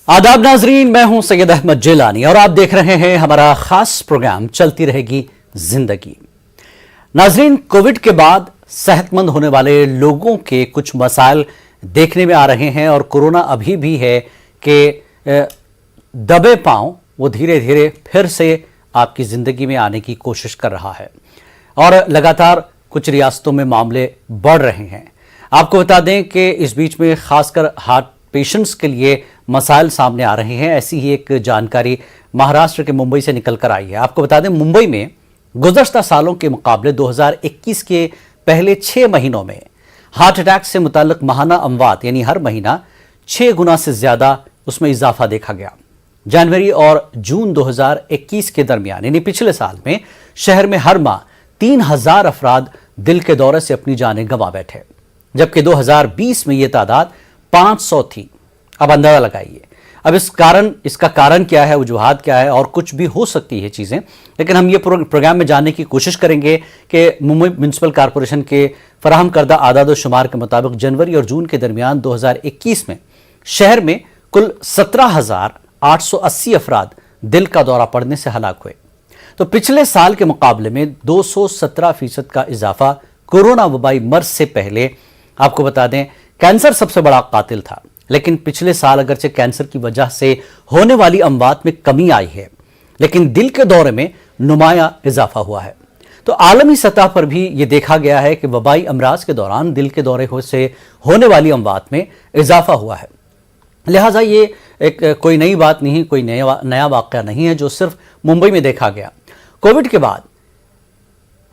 आदाब नाजरीन, मैं हूं सैयद अहमद जिलानी और आप देख रहे हैं हमारा खास प्रोग्राम चलती रहेगी जिंदगी। नाजरीन, कोविड के बाद सेहतमंद होने वाले लोगों के कुछ मसाइल देखने में आ रहे हैं और कोरोना अभी भी है कि दबे पांव वो धीरे धीरे फिर से आपकी जिंदगी में आने की कोशिश कर रहा है और लगातार कुछ रियासतों में मामले बढ़ रहे हैं। आपको बता दें कि इस बीच में खासकर हार्ट पेशेंट्स के लिए मसाइल सामने आ रहे हैं। ऐसी ही एक जानकारी महाराष्ट्र के मुंबई से निकल कर आई है। आपको बता दें, मुंबई में गुज़श्ता सालों के मुकाबले 2021 के पहले 6 महीनों में हार्ट अटैक से मुताल्लिक माहाना अमवात यानी हर महीना 6 गुना से ज्यादा उसमें इजाफा देखा गया। जनवरी और जून 2021 के दरमियान यानी पिछले साल में शहर में हर माह 3000 अफराद दिल के दौरे से अपनी जानें गंवा बैठे, जबकि 2020 में यह तादाद 500 थी। अब अंदाजा लगाइए। अब इसका कारण क्या है, वजूहात क्या है, और कुछ भी हो सकती है चीजें, लेकिन हम ये प्रोग्राम में जानने की कोशिश करेंगे कि मुंबई म्युनिसिपल कॉरपोरेशन के फराहम करदा आदाद शुमार के मुताबिक जनवरी और जून के दरमियान 2021 में शहर में कुल 17,880 अफराद दिल का दौरा पड़ने से हलाक हुए। तो पिछले साल के मुकाबले में 217% का इजाफा कोरोना वबाई मर्ज से पहले। आपको बता दें, कैंसर सबसे बड़ा कातिल था, लेकिन पिछले साल अगरचे कैंसर की वजह से होने वाली अमवात में कमी आई है, लेकिन दिल के दौरे में नुमाया इजाफा हुआ है। तो आलमी सतह पर भी यह देखा गया है कि वबाई अमराज के दौरान दिल के दौरे से होने वाली अमवात में इजाफा हुआ है। लिहाजा ये एक कोई नई बात नहीं, कोई नया वाकया नहीं है जो सिर्फ मुंबई में देखा गया। कोविड के बाद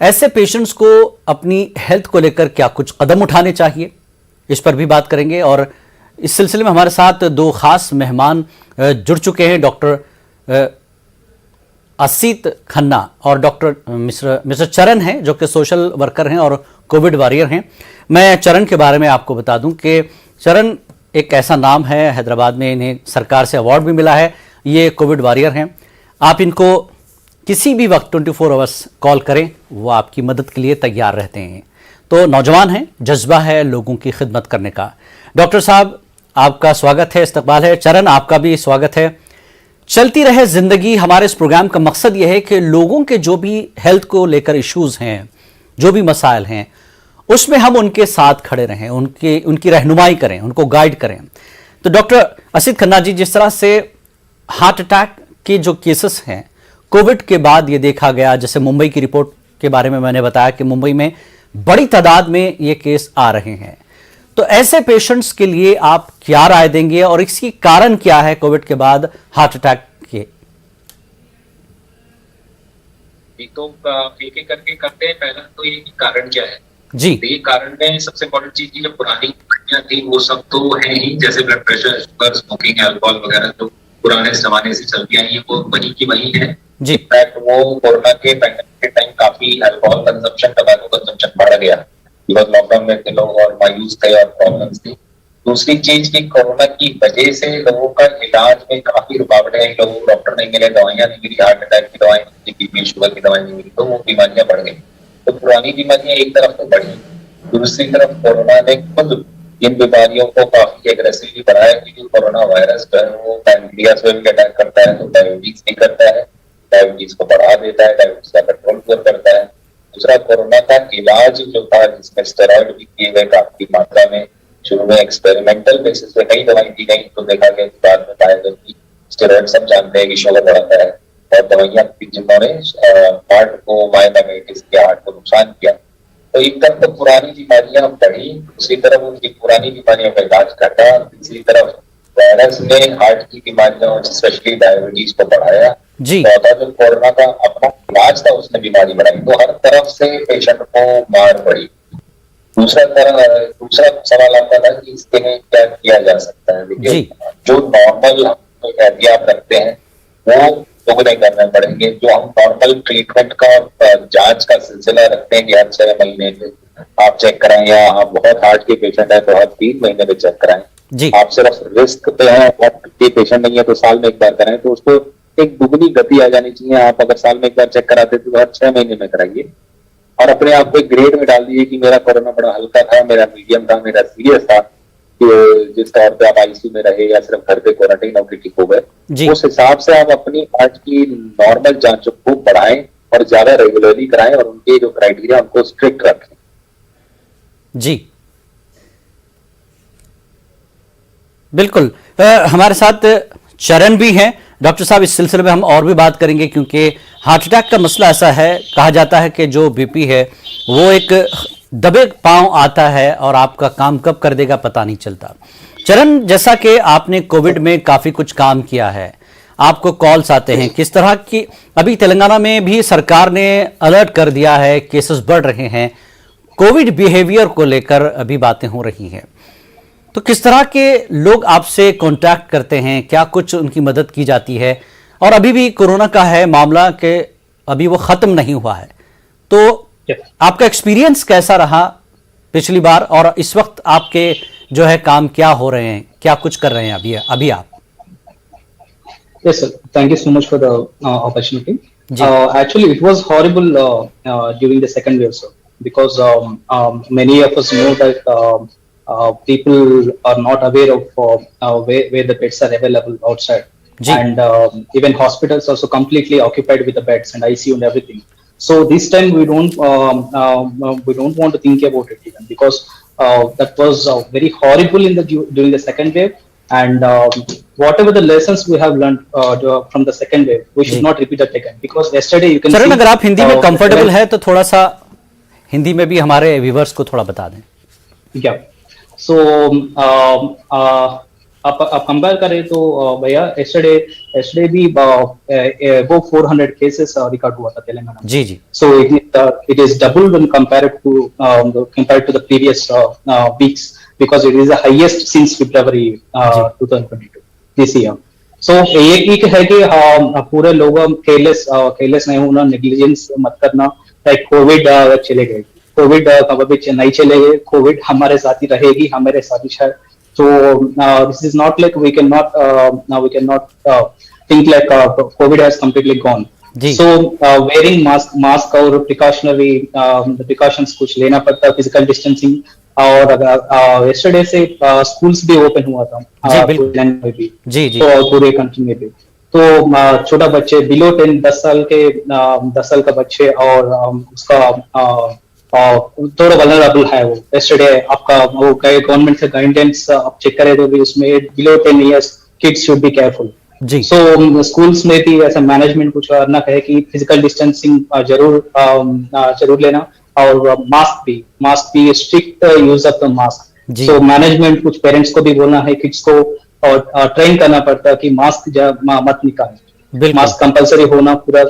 ऐसे पेशेंट्स को अपनी हेल्थ को लेकर क्या कुछ कदम उठाने चाहिए, इस पर भी बात करेंगे। और इस सिलसिले में हमारे साथ 2 खास मेहमान जुड़ चुके हैं, डॉक्टर असित खन्ना और डॉक्टर मिस्टर चरण हैं, जो कि सोशल वर्कर हैं और कोविड वॉरियर हैं। मैं चरण के बारे में आपको बता दूं कि चरण एक ऐसा नाम है, हैदराबाद में इन्हें सरकार से अवार्ड भी मिला है। ये कोविड वॉरियर हैं। आप इनको किसी भी वक्त 24 आवर्स कॉल करें, वो आपकी मदद के लिए तैयार रहते हैं। तो नौजवान हैं, जज्बा है लोगों की खिदमत करने का। डॉक्टर साहब, आपका स्वागत है, इस्तकबाल है। चरण, आपका भी स्वागत है। चलती रहे जिंदगी, हमारे इस प्रोग्राम का मकसद यह है कि लोगों के जो भी हेल्थ को लेकर इश्यूज हैं, जो भी मसाइल हैं, उसमें हम उनके साथ खड़े रहें, उनकी रहनुमाई करें, उनको गाइड करें। तो डॉक्टर असित खन्ना जी, जिस तरह से हार्ट अटैक के जो केसेस हैं कोविड के बाद ये देखा गया, जैसे मुंबई की रिपोर्ट के बारे में मैंने बताया कि मुंबई में बड़ी तादाद में ये केस आ रहे हैं, तो ऐसे पेशेंट्स के लिए आप क्या राय देंगे और इसकी कारण क्या है कोविड के बाद हार्ट अटैक के? तो एक एक करके करते हैं। पहला तो ये कारण क्या है जी। तो ये कारण में सबसे इम्पोर्टेंट चीज की जो पुरानी बीमारियां थी वो सब तो है ही, जैसे blood pressure, sugar, smoking, alcohol वगैरह जो पुराने जमाने से चलती आई है वो वही की वही है जी। इनफैक्ट वो कोरोना के पैंडेमिक के टाइम काफी अल्कोहल कंजम्पशन, टबैको कंजम्पशन बढ़ गया, बिकॉज लॉकडाउन में थे लोग और मायूस थे और प्रॉब्लम्स थी। दूसरी चीज की कोरोना की वजह से लोगों का इलाज में काफी रुकावटें आई, लोगों को डॉक्टर नहीं मिले, दवाइयां नहीं मिली, हार्ट अटैक की दवाई नहीं मिली, बीपी शुगर की दवाई नहीं मिली, तो वो बीमारियां बढ़ गई। तो पुरानी बीमारियां एक तरफ तो बढ़ी, दूसरी तरफ कोरोना ने खुद इन बीमारियों को काफी एग्रेसिवली बढ़ाया, क्योंकि कोरोना वायरस जो है वो पैनक्रियास में भी अटैक करता है, तो डायबिटीज भी करता है, डायबिटीज को बढ़ा देता है, डायबिटीज का कंट्रोल करता है। दूसरा, कोरोना का इलाज जो था जिसमें स्टेरॉइड भी दिए गए काफी मात्रा में, शुरू में एक्सपेरिमेंटल बेसिस पे कई दवाई दी गई, तो देखा गया कि बाद में पाया गया कि स्टेरॉइड सब जानते हैं कि शुगर बढ़ाता है, और दवाइयां जिन्होंने हार्ट को मायोडायबिटीज किया, हार्ट को नुकसान किया। तो एक तरफ तो पुरानी बीमारियां बढ़ी, दूसरी तरफ उनकी पुरानी बीमारियों का इलाज घटा, तीसरी तरफ वायरस ने हार्ट की बीमारियों स्पेशली डायबिटीज को बढ़ाया जी। तो जो कोरोना का अपना इलाज था उसने बीमारी बढ़ाई, तो हर तरफ से पेशेंट को मार पड़ी। दूसरा सवाल आता था कि इसके लिए क्या किया जा सकता है। देखिए, जो नॉर्मल एहतियात रखते हैं वो दोगुने करने पड़ेंगे। जो हम नॉर्मल ट्रीटमेंट का और जांच का सिलसिला रखते हैं कि हर 6 महीने में आप चेक कराएं, या आप बहुत हार्ट के पेशेंट है तो हर 3 महीने में चेक कराएं, आप सिर्फ रिस्क पे हैं, बहुत के पेशेंट नहीं है तो साल में एक बार कराएं, तो उसको एक दुगनी गति आ जानी चाहिए। आप अगर साल में एक बार चेक कराते तो हर 6 महीने में कराइए, और अपने आप को एक ग्रेड में डाल दीजिए कि मेरा कोरोना बड़ा हल्का था, मेरा मीडियम था, मेरा सीरियस था, जिस तौर पे आप आईसीयू में रहे या सिर्फ घर पे क्वारंटाइन होकर ठीक हो जी। गए, उस हिसाब से आप अपनी हार्ट की नॉर्मल जांचों को बढ़ाएं और ज्यादा रेगुलरली कराएं और उनके जो क्राइटेरिया उनको स्ट्रिक्ट रखें। जी बिल्कुल। हमारे साथ चरण भी हैं। डॉक्टर साहब, इस सिलसिले में हम और भी बात करेंगे, क्योंकि हार्ट अटैक का मसला ऐसा है, कहा जाता है कि जो बीपी है वो एक दबे पांव आता है और आपका काम कब कर देगा पता नहीं चलता। चरण, जैसा कि आपने कोविड में काफी कुछ काम किया है, आपको कॉल्स आते हैं, किस तरह की अभी तेलंगाना में भी सरकार ने अलर्ट कर दिया है, केसेस बढ़ रहे हैं, कोविड बिहेवियर को लेकर अभी बातें हो रही हैं, तो किस तरह के लोग आपसे कांटेक्ट करते हैं, क्या कुछ उनकी मदद की जाती है? और अभी भी कोरोना का है मामला कि अभी वो खत्म नहीं हुआ है, तो आपका एक्सपीरियंस कैसा रहा पिछली बार और इस वक्त आपके जो है काम क्या हो रहे हैं, क्या कुछ कर रहे हैं अभी आप? Yes, sir. Thank you so much for the opportunity. Actually, it was horrible during the second wave, sir, because many of us know that people are not aware of where the beds are available outside, and even hospitals also completely occupied with the beds and ICU and everything. So this time we don't want to think about it even, because that was very horrible during the second wave. And whatever the lessons we have learned from the second wave, we should not repeat that again. Because yesterday you can sir, अगर आप हिंदी में comfortable है तो थोड़ा सा हिंदी में भी हमारे व्यूवर्स को थोड़ा बता दें। Yeah. So आप कंपेयर करें तो भैया yesterday भी वो 400 केसेस रिकॉर्ड हुआ था तेलंगाना में। जी जी। So it is doubled when compared to the previous weeks, because it is the highest since February 2022 this year. So एक है कि पूरे लोग केयरलेस नहीं होना, नेग्लिजेंस मत करना। लाइक कोविड चले गए, कोविड कभी नहीं चले गए, कोविड हमारे साथ ही रहेगी, हमारे साथ ही है। So this is not like we cannot think like COVID has completely gone. So wearing mask और precautions कुछ लेना पड़ता है, physical distancing। और yesterday से schools भी open हुआ था में भी, तो पूरे कंट्री में भी। तो छोटा बच्चे बिलो 10 साल का बच्चे और उसका थोड़ा वल्नरेबल है वो। yesterday आपका वो गवर्नमेंट से गाइडेंस आप चेक करें तो भी उसमें below 10 years kids should be careful। So schools में भी ऐसा मैनेजमेंट कुछ करना है कि फिजिकल डिस्टेंसिंग जरूर लेना, और मास्क भी strict use of the mask. So management कुछ पेरेंट्स को भी बोलना है, किड्स को और ट्रेन करना पड़ता है कि मास्क मत निकालें, मास्क कंपलसरी होना पूरा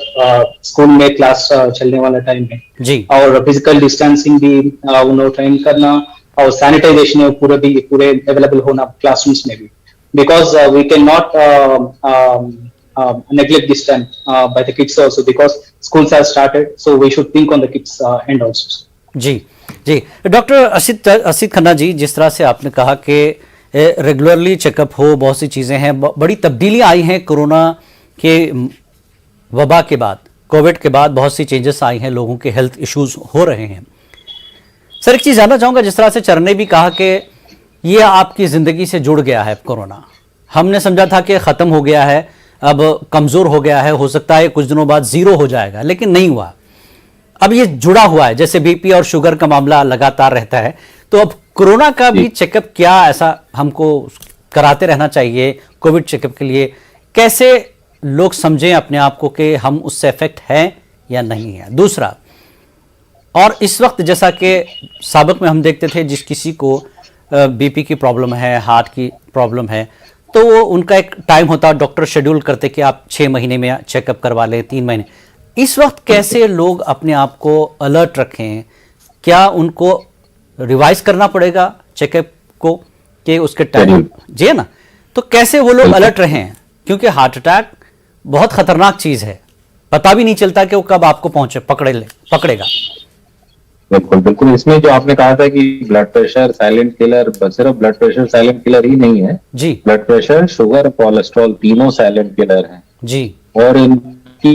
स्कूल में क्लास चलने वाला टाइम में। और फिजिकल डिस्टेंसिंग भी उन्हें ट्रेन करना, और सैनिटाइजेशन पूरे अवेलेबल होना क्लासरूम्स में भी, because we cannot neglect this time by the kids also, because schools have started, so we should think on the kids end also. जी डॉक्टर असित खन्ना जी, जिस तरह से आपने कहा कि रेगुलरली चेकअप हो, बहुत सी चीज़ें हैं, बड़ी तब्दीलियां आई हैं कोरोना के वबा के बाद, कोविड के बाद बहुत सी चेंजेस आई हैं, लोगों के हेल्थ इश्यूज हो रहे हैं। सर, एक चीज़ जानना चाहूँगा, जिस तरह से चरण ने भी कहा कि ये आपकी जिंदगी से जुड़ गया है कोरोना, हमने समझा था कि खत्म हो गया है, अब कमजोर हो गया है, हो सकता है कुछ दिनों बाद जीरो हो जाएगा, लेकिन नहीं हुआ, अब ये जुड़ा हुआ है। जैसे बीपी और शुगर का मामला लगातार रहता है, तो अब कोरोना का भी चेकअप क्या ऐसा हमको कराते रहना चाहिए कोविड चेकअप के लिए? कैसे लोग समझें अपने आप को कि हम उससे इफेक्ट हैं या नहीं है? दूसरा, और इस वक्त जैसा कि साबिक में हम देखते थे, जिस किसी को बीपी की प्रॉब्लम है, हार्ट की प्रॉब्लम है, तो वो उनका एक टाइम होता है, डॉक्टर शेड्यूल करते कि आप 6 महीने में चेकअप करवा लें, 3 महीने। इस वक्त कैसे लोग अपने आप को अलर्ट रखें? क्या उनको रिवाइज करना पड़ेगा चेकअप को कि उसके टाइम जी है ना, तो कैसे वो लोग अलर्ट रहें? क्योंकि हार्ट अटैक बहुत खतरनाक चीज है, पता भी नहीं चलता कि वो कब आपको पकड़ेगा। बिल्कुल। इसमें जो आपने कहा था कि ब्लड प्रेशर साइलेंट किलर, सिर्फ ब्लड प्रेशर साइलेंट किलर ही नहीं है जी, ब्लड प्रेशर, शुगर, कोलेस्ट्रॉल तीनों साइलेंट किलर हैं जी। और इनकी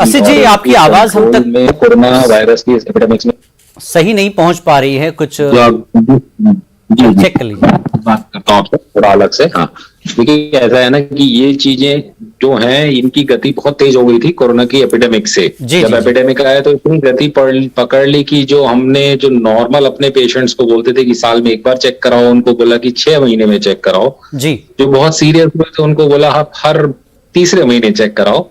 असित जी, आपकी आवाज हम तक में कोरोना वायरस की एपिडेमिक्स में सही नहीं पहुंच पा रही है, कुछ जी चेक कर लीजिए। बात करता हूँ आपसे थोड़ा अलग से। हाँ, देखिए ऐसा है ना कि ये चीजें जो हैं इनकी गति बहुत तेज हो गई थी कोरोना की एपिडेमिक से। जब एपिडेमिक आया तो इतनी गति पकड़ ली कि जो हमने जो नॉर्मल अपने पेशेंट्स को बोलते थे कि साल में एक बार चेक कराओ, उनको बोला कि 6 महीने में चेक कराओ। जी। जो बहुत सीरियस हुए थे उनको बोला आप हर तीसरे महीने चेक कराओ।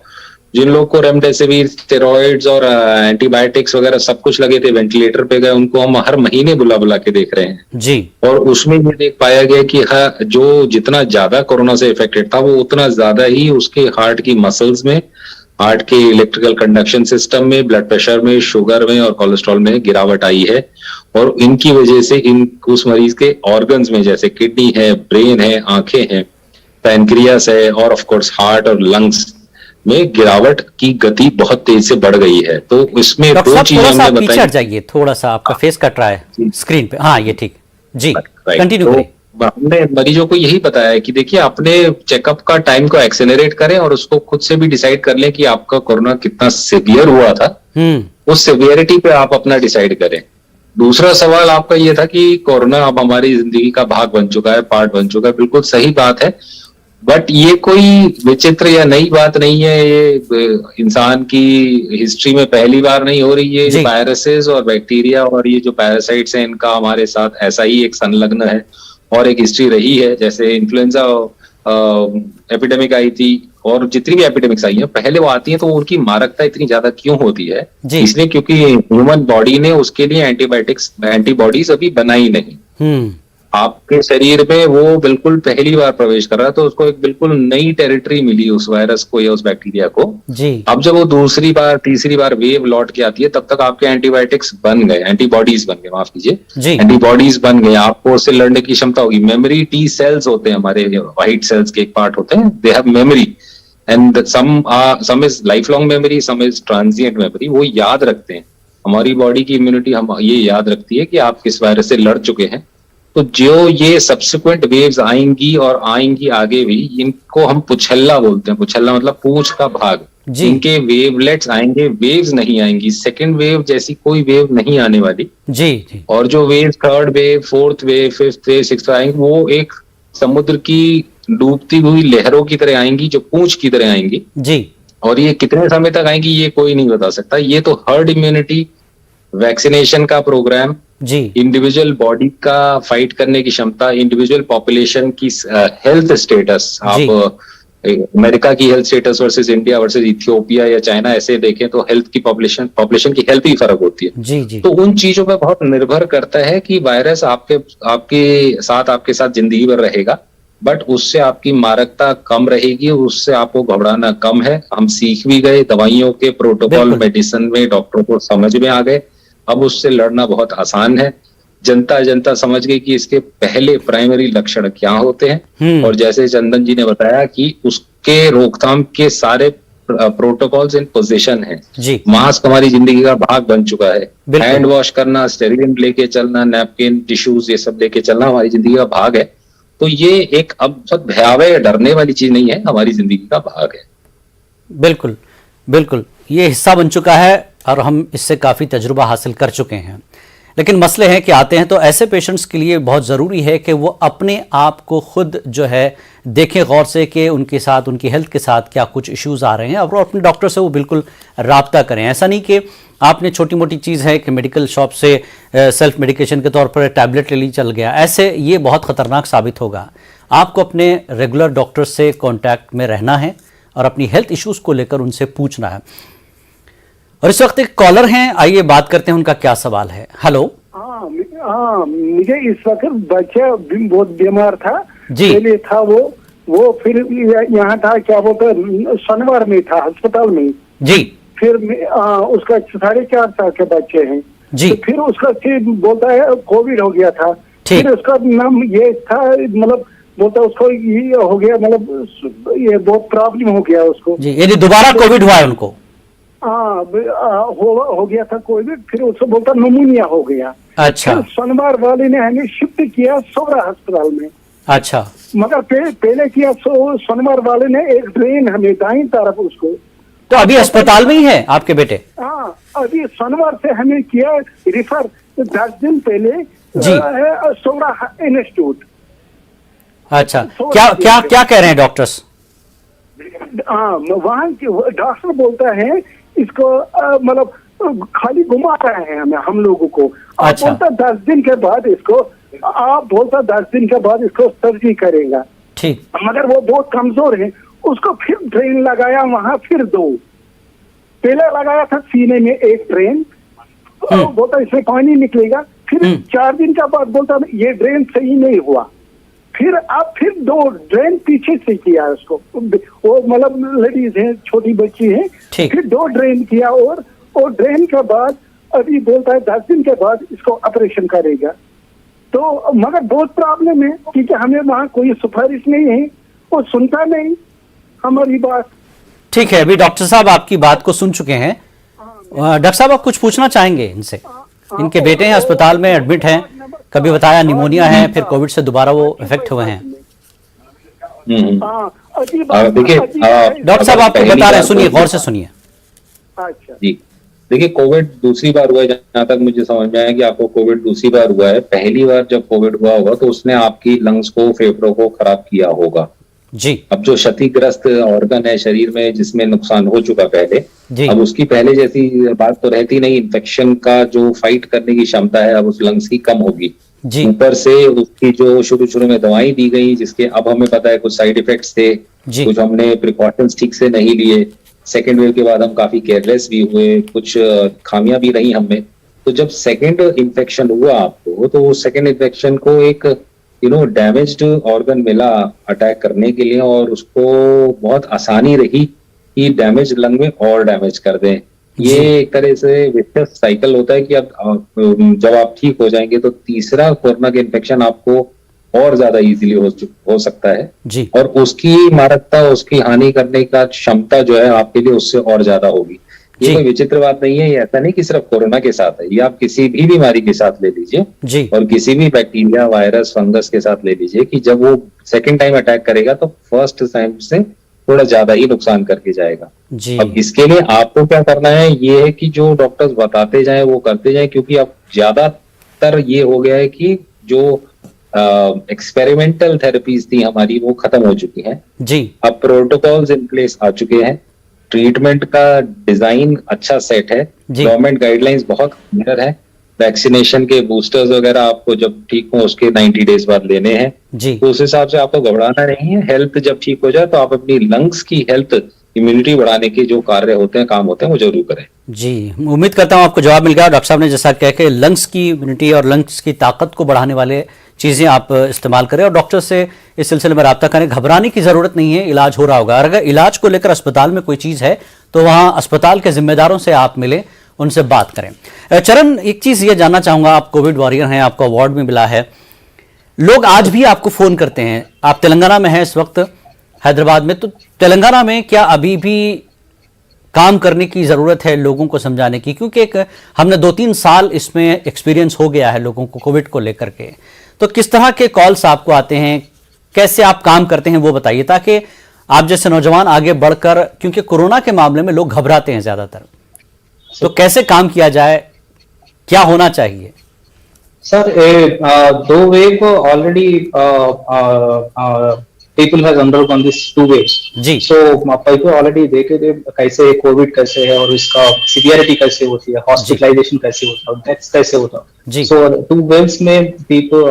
जिन लोग को रेमडेसिविर, स्टेरॉइड्स और एंटीबायोटिक्स वगैरह सब कुछ लगे थे, वेंटिलेटर पे गए, उनको हम हर महीने बुला बुला के देख रहे हैं जी। और उसमें ये देख पाया गया कि जो जितना ज्यादा कोरोना से इफेक्टेड था वो उतना ज्यादा ही उसके हार्ट की मसल्स में, हार्ट के इलेक्ट्रिकल कंडक्शन सिस्टम में, ब्लड प्रेशर में, शुगर में और कोलेस्ट्रॉल में गिरावट आई है। और इनकी वजह से उस मरीज के ऑर्गन्स में जैसे किडनी है, ब्रेन है, आंखें हैं, पैनक्रियास है और ऑफ कोर्स हार्ट और लंग्स में गिरावट की गति बहुत तेज से बढ़ गई है। तो इसमें दो चीजें हमने बताई। पीछे हट जाइए थोड़ा सा, आपका फेस कट रहा है स्क्रीन पे। हाँ, ये ठीक जी, कंटिन्यू करें। हमने मरीजों को यही बताया है कि देखिए अपने चेकअप का टाइम को एक्सेलरेट करें और उसको खुद से भी डिसाइड कर लें कि आपका कोरोना कितना सीवियर हुआ था, उस सीवियरिटी पे आप अपना डिसाइड करें। दूसरा सवाल आपका ये था कि कोरोना अब हमारी जिंदगी का भाग बन चुका है, पार्ट बन चुका है। बिल्कुल सही बात है, बट ये कोई विचित्र या नई बात नहीं है। ये इंसान की हिस्ट्री में पहली बार नहीं हो रही है। ये वायरसेस और बैक्टीरिया और ये जो पैरासाइट्स हैं इनका हमारे साथ ऐसा ही एक संलग्न है और एक हिस्ट्री रही है। जैसे इन्फ्लुएंजा एपिडेमिक आई थी और जितनी भी एपिडेमिक्स आई है पहले वो आती है तो उनकी मारकता इतनी ज्यादा क्यों होती है? इसलिए क्योंकि ह्यूमन बॉडी ने उसके लिए एंटीबॉडीज अभी बनाई नहीं। आपके शरीर में वो बिल्कुल पहली बार प्रवेश कर रहा है तो उसको एक बिल्कुल नई टेरिटरी मिली उस वायरस को या उस बैक्टीरिया को जी। अब जब वो दूसरी बार तीसरी बार वेव लौट के आती है तब तक आपके एंटीबायोटिक्स बन गए, एंटीबॉडीज बन गए, माफ कीजिए, एंटीबॉडीज बन गए, आपको उससे लड़ने की क्षमता होगी। मेमोरी टी सेल्स होते हैं हमारे, व्हाइट सेल्स के एक पार्ट होते हैं, they have memory and some is life long memory, some is transient memory. वो याद रखते हैं, हमारी बॉडी की इम्यूनिटी हम ये याद रखती है कि आप किस वायरस से लड़ चुके हैं। तो जो ये सब्सिक्वेंट वेव्स आएंगी और आएंगी आगे भी, इनको हम पुछल्ला बोलते हैं। पुछल्ला मतलब पूंछ का भाग। इनके वेवलेट्स आएंगे, वेव्स नहीं आएंगी। सेकंड वेव जैसी कोई वेव नहीं आने वाली जी। और जो wave third wave, fourth wave, fifth wave, sixth आएंगी वो एक समुद्र की डूबती हुई लहरों की तरह आएंगी, जो पूंछ की तरह आएंगी जी। और ये कितने समय तक आएंगी ये कोई नहीं बता सकता। ये तो हर्ड इम्यूनिटी, वैक्सीनेशन का प्रोग्राम जी, इंडिविजुअल बॉडी का फाइट करने की क्षमता, इंडिविजुअल पॉपुलेशन की हेल्थ स्टेटस, आप अमेरिका की health status versus India versus Ethiopia या चाइना ऐसे देखें तो हेल्थ की पॉपुलेशन की हेल्थ ही फर्क होती है जी जी। तो उन चीजों पे बहुत निर्भर करता है कि वायरस आपके साथ जिंदगी भर रहेगा, बट उससे आपकी मारकता कम रहेगी, उससे आपको घबराना कम है। हम सीख भी गए, दवाइयों के प्रोटोकॉल मेडिसिन में डॉक्टरों को समझ में आ गए, अब उससे लड़ना बहुत आसान है। जनता समझ गई कि इसके पहले प्राइमरी लक्षण क्या होते हैं और जैसे चंदन जी ने बताया कि उसके रोकथाम के सारे प्रोटोकॉल्स इन पोजीशन है। मास्क हमारी जिंदगी का भाग बन चुका है, हैंड वॉश करना, स्टेरिन लेके चलना, नैपकिन, टिश्यूज ये सब लेके चलना हमारी जिंदगी का भाग है। तो ये एक अब बहुत भयावह या डरने वाली चीज नहीं है, हमारी जिंदगी का भाग है। बिल्कुल बिल्कुल, ये हिस्सा बन चुका है और हम इससे काफी तजुर्बा हासिल कर चुके हैं। लेकिन मसले हैं कि आते हैं तो ऐसे पेशेंट्स के लिए बहुत ज़रूरी है कि वो अपने आप को खुद जो है देखें गौर से कि उनके साथ, उनकी हेल्थ के साथ क्या कुछ इश्यूज़ आ रहे हैं और अपने डॉक्टर से वो बिल्कुल राब्ता करें। ऐसा नहीं कि आपने छोटी मोटी चीज़ है कि मेडिकल शॉप से सेल्फ मेडिकेशन के तौर पर टैबलेट ले ली चल गया, ऐसे ये बहुत ख़तरनाक साबित होगा। आपको अपने रेगुलर डॉक्टर से कॉन्टैक्ट में रहना है और अपनी हेल्थ इश्यूज़ को लेकर उनसे पूछना है। और इस वक्त एक कॉलर हैं, आइए बात करते हैं उनका क्या सवाल है। हेलो। हाँ, मुझे इस वक्त बच्चा बहुत बीमार था जी। पहले था वो फिर यहाँ था, क्या बोलते शनिवार में था अस्पताल में जी। फिर उसका 4.5 साल के बच्चे हैं जी। तो फिर उसका बोलता है कोविड हो गया था। फिर उसका नाम ये था, मतलब बोलता उसको ये हो गया, मतलब ये बहुत प्रॉब्लम हो गया उसको जी। यानी दोबारा कोविड हुआ है उनको? हो गया था कोविड, फिर उसको बोलता निमोनिया हो गया। अच्छा। शनिवार वाले ने हमें शिफ्ट किया सौरा अस्पताल में। अच्छा। मगर पहले किया शनिवार वाले ने एक ड्रेन हमें दाईं तरफ उसको तो अभी अस्पताल में ही है आपके बेटे? हाँ, अभी सोमवार से हमें किया रिफर 10 दिन पहले जी। सोरा इंस्टीट्यूट। अच्छा, क्या क्या क्या कह रहे हैं डॉक्टर्स? हाँ, वहाँ डॉक्टर बोलता है इसको मतलब खाली घुमा रहे हैं हम लोगों को। अच्छा। बोलता 10 दिन के बाद इसको, आप बोलता 10 दिन के बाद इसको सर्जरी करेगा। ठीक। मगर वो बहुत कमजोर है, उसको फिर ड्रेन लगाया वहाँ, फिर 2 पहले लगाया था सीने में 1 ड्रेन, बोलता इसमें पानी निकलेगा। फिर 4 दिन के बाद बोलता ये ड्रेन सही नहीं हुआ, फिर अब फिर 2 ड्रेन पीछे से किया उसको। वो मतलब लेडीज है, छोटी बच्ची है, फिर 2 ड्रेन किया और ड्रेन के बाद अभी बोलता है 10 दिन के बाद इसको ऑपरेशन करेगा। तो मगर बहुत प्रॉब्लम है क्योंकि हमें वहाँ कोई सिफारिश नहीं है, वो सुनता नहीं हमारी बात। ठीक है, अभी डॉक्टर साहब आपकी बात को सुन चुके हैं। डॉक्टर साहब, आप कुछ पूछना चाहेंगे इनसे? इनके बेटे हैं, अस्पताल में एडमिट हैं, कभी बताया निमोनिया है, फिर कोविड से दोबारा वो इफेक्ट हुए हैं। देखिए डॉक्टर साहब आपको बता रहे हैं, सुनिए, गौर से सुनिए। अच्छा जी, देखिए कोविड दूसरी बार हुआ है, जहां तक मुझे समझ में आया कि आपको कोविड दूसरी बार हुआ है। पहली बार जब कोविड हुआ होगा तो उसने आपकी लंग्स को, फेफड़ों को खराब किया होगा जी। अब जो क्षतिग्रस्त ऑर्गन है शरीर में जिसमें नुकसान हो चुका पहले, अब उसकी पहले जैसी बात तो रहती नहीं। इन्फेक्शन का जो फाइट करने की क्षमता है अब उस लंग्स की कम होगी। ऊपर से उसकी जो शुरू में दवाई दी गई, जिसके अब हमें पता है कुछ साइड इफेक्ट्स थे, कुछ हमने प्रिकॉशंस ठीक से नहीं लिए। सेकेंड वेव के बाद हम काफी केयरलेस भी हुए, कुछ खामियां भी रही हमें। तो जब सेकेंड इन्फेक्शन हुआ आपको, तो उस सेकेंड इन्फेक्शन को एक डैमेज्ड ऑर्गन मिला अटैक करने के लिए, और उसको बहुत आसानी रही कि डैमेज लंग में और डैमेज कर दें। ये एक तरह से विशियस साइकिल होता है कि अब जब आप ठीक हो जाएंगे तो तीसरा कोरोना का इन्फेक्शन आपको और ज्यादा इजीली हो सकता है जी। और उसकी मारकता, उसकी हानि करने का क्षमता जो है आपके लिए उससे और ज्यादा होगी। ये कोई विचित्र बात नहीं है, ये ऐसा नहीं कि सिर्फ कोरोना के साथ है, ये आप किसी भी बीमारी के साथ ले लीजिए और किसी भी बैक्टीरिया, वायरस, फंगस के साथ ले लीजिए कि जब वो सेकंड टाइम अटैक करेगा तो फर्स्ट टाइम से थोड़ा ज्यादा ही नुकसान करके जाएगा जी। अब इसके लिए आपको क्या करना है, ये है कि जो डॉक्टर्स बताते जाएं वो करते जाएं, क्योंकि अब ज्यादातर ये हो गया है कि जो एक्सपेरिमेंटल थेरेपीज थी हमारी वो खत्म हो चुकी हैं जी। अब प्रोटोकॉल्स इन प्लेस आ चुके हैं, ट्रीटमेंट का डिजाइन अच्छा सेट है, गवर्नमेंट गाइडलाइंस बहुत क्लियर है। वैक्सीनेशन के बूस्टर्स वगैरह आपको जब ठीक हो उसके 90 डेज बाद लेने हैं जी। तो उस हिसाब से आपको घबराना नहीं है। हेल्थ जब ठीक हो जाए तो आप अपनी लंग्स की हेल्थ, इम्यूनिटी बढ़ाने के जो कार्य होते हैं, काम होते हैं, वो जरूर करें जी। उम्मीद करता हूं आपको जवाब मिल गया। डॉक्टर साहब ने जैसा कह के लंग्स की इम्यूनिटी और लंग्स की ताकत को बढ़ाने वाले चीजें आप इस्तेमाल करें और डॉक्टर से इस सिलसिले में रब्ता करें। घबराने की जरूरत नहीं है, इलाज हो रहा होगा। अगर इलाज को लेकर अस्पताल में कोई चीज है तो वहां अस्पताल के जिम्मेदारों से आप मिलें, उनसे बात करें। चरण, एक चीज ये जानना चाहूंगा, आप कोविड वॉरियर हैं, आपको अवार्ड भी मिला है, लोग आज भी आपको फोन करते हैं। आप तेलंगाना में हैं इस वक्त, हैदराबाद में, तो तेलंगाना में क्या अभी भी काम करने की जरूरत है लोगों को समझाने की? क्योंकि एक हमने 2-3 साल इसमें एक्सपीरियंस हो गया है लोगों को कोविड को लेकर के, तो किस तरह के कॉल्स आपको आते हैं, कैसे आप काम करते हैं वो बताइए, ताकि आप जैसे नौजवान आगे बढ़कर, क्योंकि कोरोना के मामले में लोग घबराते हैं ज्यादातर, तो कैसे काम किया जाए, क्या होना चाहिए? Sir, 2 wave already people has undergone this 2 waves जी। So people already देखे थे कैसे कोविड कैसे है और इसका सीवियरिटी कैसे होती है, हॉस्पिटलाइजेशन कैसे होता है, डेथ्स कैसे होता है। So 2 waves में people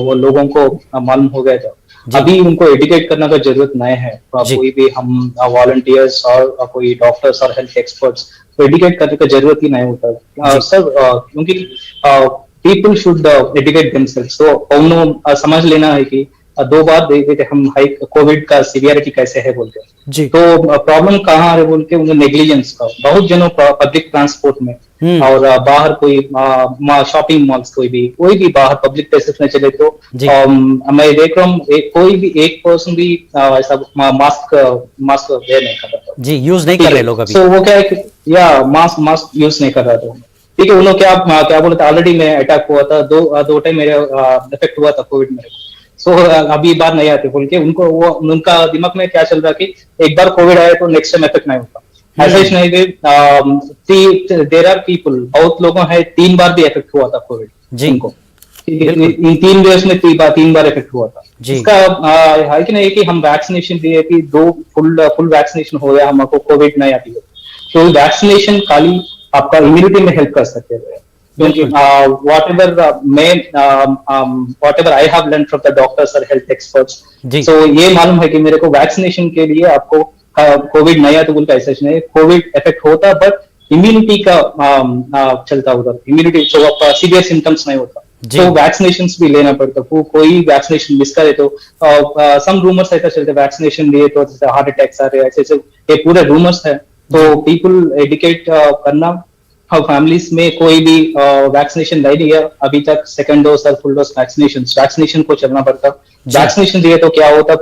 वो लोगों को मालूम हो गया था। अभी उनको एडुकेट करने का जरूरत नहीं है। कोई भी हम वॉलंटियर्स और कोई डॉक्टर्स और हेल्थ एक्सपर्ट्स को एडुकेट करने का जरूरत ही नहीं होता सर, क्योंकि पीपल शुड एडुकेट देमसेल्व्स। तो उन्होंने समझ लेना है कि 2 बार देखे थे हम हाई कोविड का सीवियरिटी कैसे है बोलते हैं, तो प्रॉब्लम कहाँ है बोल के उन्हें नेग्लिजेंस का। बहुत जनों पब्लिक ट्रांसपोर्ट में और बाहर कोई शॉपिंग मॉल्स, कोई भी बाहर पब्लिक प्लेसेस में चले तो मैं देख रहा हूँ कोई भी एक पर्सन भी ऐसा मास्क वेयर नहीं कर रहा जी, यूज नहीं कर रहे लोग अभी। तो वो क्या है कि मास्क यूज नहीं कर रहा था, ठीक है। उन्होंने क्या बोला था, ऑलरेडी मैं अटैक हुआ था, 2 टाइम मेरे इफेक्ट हुआ था कोविड में। सो अभी बार नहीं आते बोल के उनका दिमाग में क्या चल रहा कि एक बार कोविड आया तो नेक्स्ट टाइम इफेक्ट नहीं होता। ऐसा ही नहीं कि देर आर पीपल, बहुत लोगों है 3 बार भी इफेक्ट हुआ था कोविड जिनको, इन 3 डेज में 3 बार इफेक्ट हुआ था। इसका है कि नहीं कि हम वैक्सीनेशन दिए कि 2 फुल वैक्सीनेशन हो गया, हमको कोविड नहीं आती है, तो वैक्सीनेशन खाली आपका इम्यूनिटी में हेल्प कर सकते हैं, क्योंकि what ever I have learn from the doctors और हेल्थ एक्सपर्ट्स, तो ये मालूम है कि मेरे को वैक्सीनेशन के लिए आपको कोविड नहीं आता बोल का ऐसा नहीं, कोविड इफेक्ट होता बट इम्यूनिटी का चलता उधर, इम्यूनिटी तो आपका सीवियर सिम्टम्स नहीं होता, तो वैक्सीनेशन भी लेना पड़ता। कोई वैक्सीनेशन मिस करे तो सम रूमर्स ऐसा चलते वैक्सीनेशन लिए तो हार्ट अटैक्स आ रहे, ऐसे ये पूरे रूमर्स है, तो पीपल एडुकेट करना, फैमिलीज में कोई भी वैक्सीनेशन नहीं लिया अभी तक, सेकंड डोज और फुल डोज वैक्सीनेशन को चलना पड़ता। वैक्सीनेशन दिए तो क्या होता,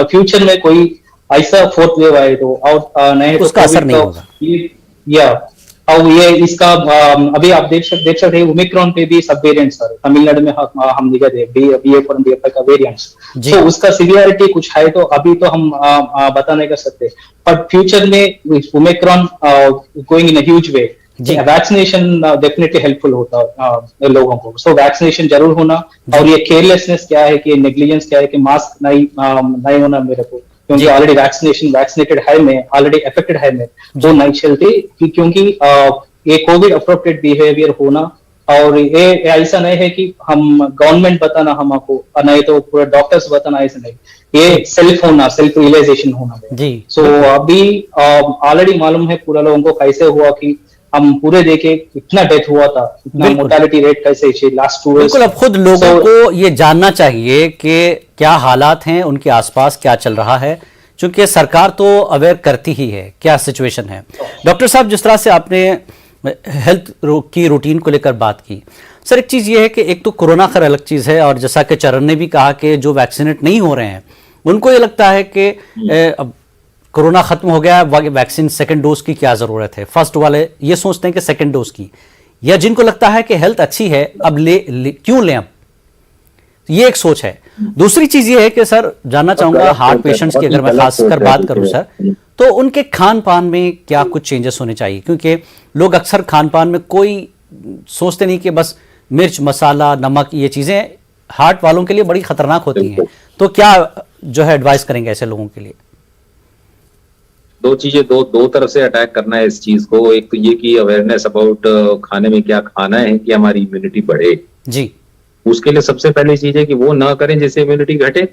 फ्यूचर में कोई ऐसा 4th वेव आए तो, और नहीं तो उसका असर नहीं होगा। या और ये इसका अभी आप देख सकते हैं ओमिक्रॉन पे भी सब वेरिएंट्स आ रहे, तमिलनाडु में हम दिखा दे BA4 और BA5 का वेरिएंट्स, तो उसका सिवियरिटी कुछ है, तो अभी तो हम बता नहीं कर सकते, पर फ्यूचर में Omicron going in a huge way, vaccination definitely helpful होता है लोगों को, सो वैक्सीनेशन जरूर होना। और ये केयरलेसनेस क्या है कि नेग्लिजेंस क्या है कि मास्क नहीं होना मेरे को, क्योंकि ऑलरेडी वैक्सीनेटेड है मैं, ऑलरेडी अफेक्टेड है मैं, वो नहीं चलती, क्योंकि ये कोविड अप्रोप्रिएट बिहेवियर होना, और ये ऐसा नहीं है कि हम गवर्नमेंट बताना हमको, नहीं तो पूरे डॉक्टर्स बताना, ऐसा नहीं, ये सेल्फ रियलाइजेशन होना जी। सो अभी ऑलरेडी मालूम है पूरा लोगों को कैसे हुआ कि हम पूरे देखे इतना डेथ हुआ था, इतना मोर्टालिटी रेट कैसे लास्ट 2 बिल्कुल। अब खुद लोगों को ये जानना चाहिए कि क्या हालात हैं उनके आसपास, क्या चल रहा है, क्योंकि सरकार तो अवेयर करती ही है क्या सिचुएशन है। डॉक्टर साहब, जिस तरह से आपने हेल्थ की रूटीन को लेकर बात की, सर एक चीज़ ये है कि एक तो कोरोना खैर अलग चीज़ है, और जैसा कि चरण ने भी कहा कि जो वैक्सीनेट नहीं हो रहे हैं उनको ये लगता है कि अब कोरोना खत्म हो गया, वैक्सीन सेकंड डोज की क्या जरूरत है, फर्स्ट वाले ये सोचते हैं कि सेकंड डोज की, या जिनको लगता है कि हेल्थ अच्छी है अब क्यों लें, अब ये एक सोच है। दूसरी चीज ये है कि सर जानना चाहूंगा हार्ट पेशेंट्स की अगर मैं खासकर बात करूं सर, तो उनके खान पान में क्या कुछ चेंजेस होने चाहिए, क्योंकि लोग अक्सर खान पान में कोई सोचते नहीं कि बस मिर्च मसाला नमक ये चीजें हार्ट वालों के लिए बड़ी खतरनाक होती हैं, तो क्या जो है एडवाइस करेंगे ऐसे लोगों के लिए? दो चीजें, दो तरफ से अटैक करना है इस चीज को। एक तो ये कि अवेयरनेस अबाउट खाने में क्या खाना है कि हमारी इम्यूनिटी बढ़े जी, उसके लिए सबसे पहली चीज है कि वो ना करें जिससे इम्यूनिटी घटे,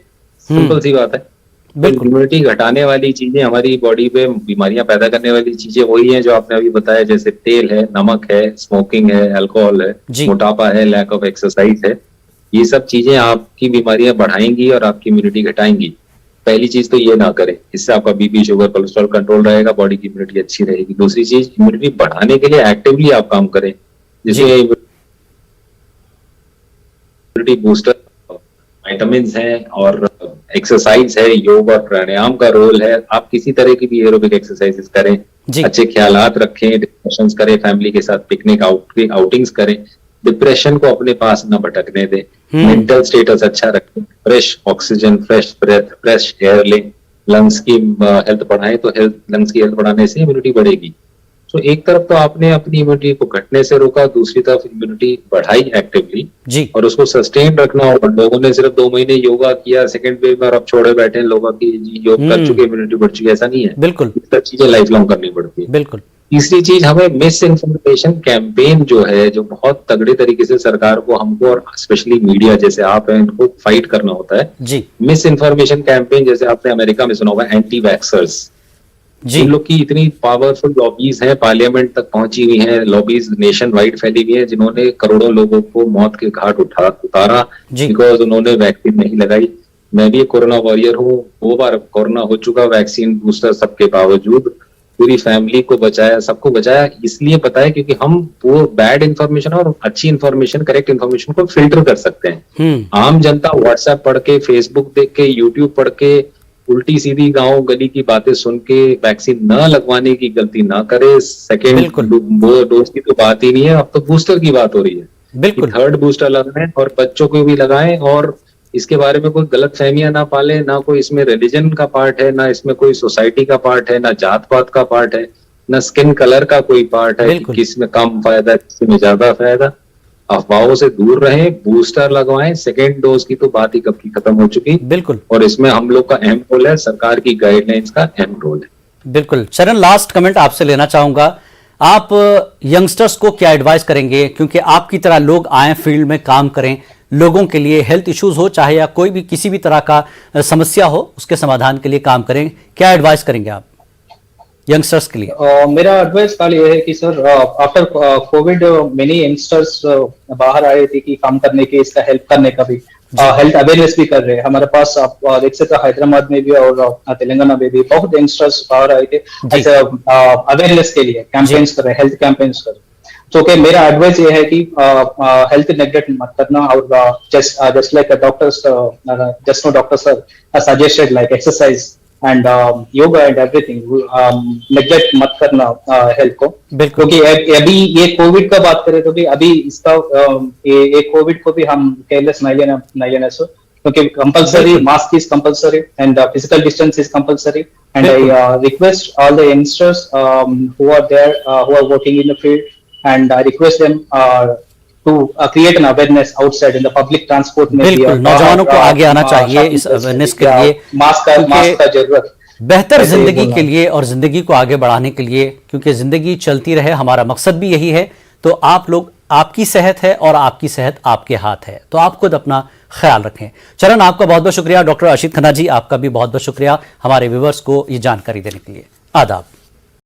सिंपल सी बात है। इम्यूनिटी घटाने वाली चीजें, हमारी बॉडी पे बीमारियां पैदा करने वाली चीजें वही हैं जो आपने अभी बताया, जैसे तेल है, नमक है, स्मोकिंग है, अल्कोहल है, मोटापा है, लैक ऑफ एक्सरसाइज है, ये सब चीजें आपकी बीमारियां बढ़ाएंगी और आपकी इम्यूनिटी घटाएंगी। पहली चीज तो ये ना करें, इससे आपका बीपी शुगर कोलेस्ट्रॉल कंट्रोल रहेगा, बॉडी की इम्यूनिटी अच्छी रहेगी। दूसरी चीज, इम्यूनिटी बढ़ाने के लिए एक्टिवली आप काम करें, जैसे इम्यूनिटी बूस्टर विटामिन है और एक्सरसाइज है, योग और प्राणायाम का रोल है। आप किसी तरह की भी एरोबिक एक्सरसाइजेस करें, अच्छे ख्यालात रखें, डिस्कशंस करें, फैमिली के साथ पिकनिक आउटिंग्स करें, डिप्रेशन को अपने पास न भटकने दें, मेंटल स्टेटस अच्छा रखें, fresh oxygen, fresh breath, fresh air लें, लंग्स की हेल्थ बढ़ाएं, तो लंग्स की हेल्थ बढ़ाने से इम्यूनिटी बढ़ेगी। तो एक तरफ तो आपने अपनी इम्यूनिटी को घटने से रोका, दूसरी तरफ इम्यूनिटी बढ़ाई एक्टिवली जी, और उसको सस्टेन रखना होगा। लोगों ने सिर्फ 2 महीने योगा किया सेकंड वेव में और अब छोड़े बैठे हैं, लोगों की योग कर चुके, इम्यूनिटी बढ़ चुकी, ऐसा नहीं है। बिल्कुल, सब चीजें लाइफ लॉन्ग करनी पड़ती है। बिल्कुल। तीसरी चीज, हमें मिस इन्फॉर्मेशन कैंपेन जो है, जो बहुत तगड़े तरीके से सरकार को, हमको और स्पेशली मीडिया जैसे आप हैं, इनको फाइट करना होता है जी। मिस इन्फॉर्मेशन कैंपेन, जैसे आपने अमेरिका में सुना होगा एंटी वैक्सर्स जी, उन लोग की इतनी पावरफुल लॉबीज हैं, पार्लियामेंट तक पहुंची हुई हैं, लॉबीज नेशन वाइड फैली हुई है, जिन्होंने करोड़ों लोगों को मौत के घाट उतारा बिकॉज उन्होंने वैक्सीन नहीं लगाई। मैं भी एक कोरोना वॉरियर हूँ, 2 बार कोरोना हो चुका, वैक्सीन बूस्टर सबके बावजूद पूरी फैमिली को बचाया, सबको बचाया। इसलिए पता है क्योंकि हम वो बैड इन्फॉर्मेशन और अच्छी इन्फॉर्मेशन, करेक्ट इन्फॉर्मेशन को फिल्टर कर सकते हैं। आम जनता व्हाट्सएप पढ़ के, फेसबुक देख के, यूट्यूब पढ़ के, उल्टी सीधी गांव गली की बातें सुन के वैक्सीन न लगवाने की गलती ना करे। सेकेंड डोज की तो बात ही नहीं है, अब तो बूस्टर की बात हो रही है। बिल्कुल, 3rd बूस्टर लगाएं और बच्चों को भी लगाएं और इसके बारे में कोई गलत फहमियां ना पाले, ना कोई इसमें रिलीजन का पार्ट है, ना इसमें कोई सोसाइटी का पार्ट है, ना जात पात का पार्ट है, ना स्किन कलर का कोई पार्ट है कि किसी में कम फायदा किसी में ज्यादा फायदा। अफवाहों से दूर रहें, बूस्टर लगवाएं, सेकेंड डोज की तो बात ही कब की खत्म हो चुकी। बिल्कुल। और इसमें हम लोग का अहम रोल है, सरकार की गाइडलाइंस का अहम रोल है। बिल्कुल। चरण, लास्ट कमेंट आपसे लेना चाहूंगा, आप यंगस्टर्स को क्या एडवाइस करेंगे, क्योंकि आपकी तरह लोग आए फील्ड में काम करें, लोगों के लिए हेल्थ इश्यूज हो चाहे या कोई भी किसी भी तरह का समस्या हो उसके समाधान के लिए काम करें, क्या एडवाइस करेंगे आप यंगस्टर्स के लिए? मेरा एडवाइस काल ये है कि sir after Covid many youngsters बाहर आए थे कि काम करने के, इसका हेल्प करने का भी, हेल्थ अवेयरनेस भी कर रहे हैं। हमारे पास आप देख सकते हैं हैदराबाद में भी और तेलंगाना में भी बहुत यंगस्टर्स बाहर आए थे ऐसे अवेयरनेस के लिए कैंपेन्स कर रहे हैं, हेल्थ कैंपेन्स कर रहे हैं। तो कि मेरा एडवाइस ये है कि हेल्थ नेग्लेक्ट मत करना, और just like doctors just no doctor sir suggested like exercise and yoga and everything, neglect मत करना हेल्थ को। क्योंकि अभी ये कोविड का बात करें तो भी अभी इसका ये कोविड को भी हम केयरलेस नहीं लेना सर, क्योंकि compulsory mask is compulsory and physical distance is compulsory and I request all the youngsters who are there who are working in the field and I request them to create an awareness outside in the public transport में भी नौजवानों को आगे आना चाहिए इस awareness के लिए, मास्क का जरूरत बेहतर जिंदगी के लिए और जिंदगी को आगे बढ़ाने के लिए, क्योंकि जिंदगी चलती रहे हमारा मकसद भी यही है। तो आप लोग, आपकी सेहत है और आपकी सेहत आपके हाथ है, तो आप खुद अपना ख्याल रखें। चरण, आपका बहुत बहुत शुक्रिया। डॉक्टर अशित खन्ना जी, आपका भी बहुत बहुत शुक्रिया हमारे व्यूअर्स को ये जानकारी देने के लिए। आदाब।